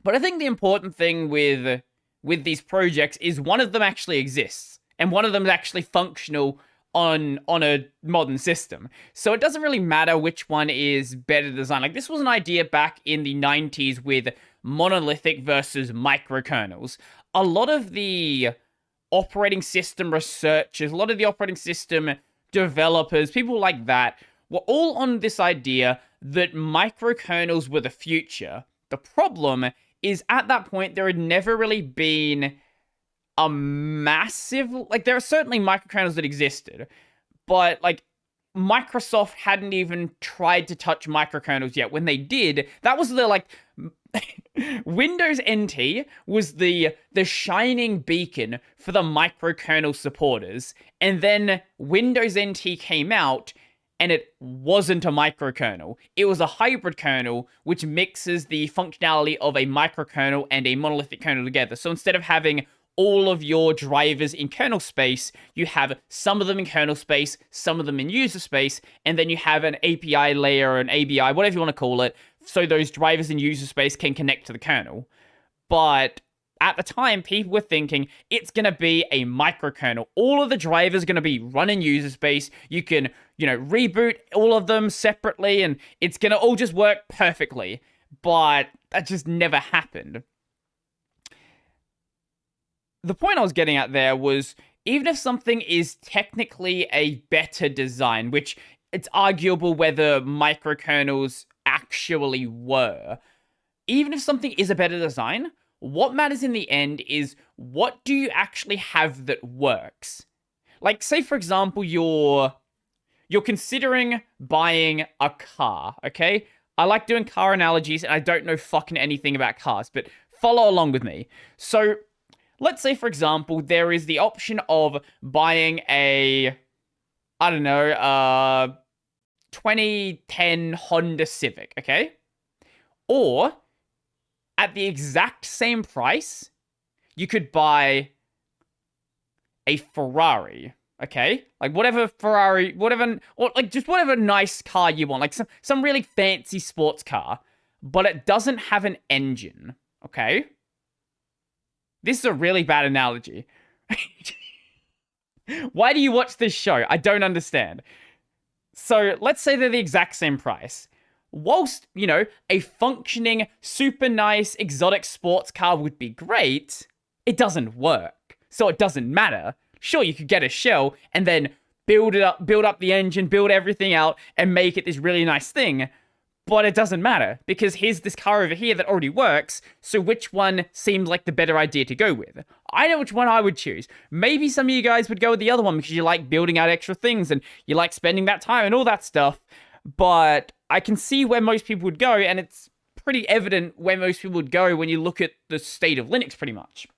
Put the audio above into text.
But I think the important thing with these projects is one of them actually exists, and one of them is actually functional on a modern system. So it doesn't really matter which one is better designed. Like, this was an idea back in the 90s with monolithic versus microkernels. A lot of the operating system researchers, a lot of the operating system developers, people like that, were all on this idea that microkernels were the future. The problem is, at that point, there had never really been a massive, like, there are certainly microkernels that existed, but like Microsoft hadn't even tried to touch microkernels yet. When they did, that was the like Windows NT was the shining beacon for the microkernel supporters, and then Windows NT came out and it wasn't a microkernel. It was a hybrid kernel, which mixes the functionality of a microkernel and a monolithic kernel together. So instead of having all of your drivers in kernel space, you have some of them in kernel space, some of them in user space, and then you have an API layer or an ABI, whatever you want to call it, so those drivers in user space can connect to the kernel. But at the time, people were thinking it's going to be a microkernel. All of the drivers are going to be run in user space. You can, reboot all of them separately, and it's going to all just work perfectly. But that just never happened. The point I was getting at there was, even if something is technically a better design, which it's arguable whether microkernels actually were, even if something is a better design, what matters in the end is, what do you actually have that works? Like, say for example, you're considering buying a car, okay? I like doing car analogies, and I don't know fucking anything about cars, but follow along with me. So, let's say, for example, there is the option of buying a, 2010 Honda Civic, okay? Or, at the exact same price, you could buy a Ferrari, okay? Like, whatever Ferrari, or like just whatever nice car you want, like some really fancy sports car, but it doesn't have an engine, okay? This is a really bad analogy. Why do you watch this show? I don't understand. So, let's say they're the exact same price. Whilst, a functioning, super nice, exotic sports car would be great, it doesn't work. So it doesn't matter. Sure, you could get a shell and then build up the engine, build everything out, and make it this really nice thing. But it doesn't matter, because here's this car over here that already works, so which one seems like the better idea to go with? I know which one I would choose. Maybe some of you guys would go with the other one because you like building out extra things and you like spending that time and all that stuff, but I can see where most people would go, and it's pretty evident where most people would go when you look at the state of Linux, pretty much.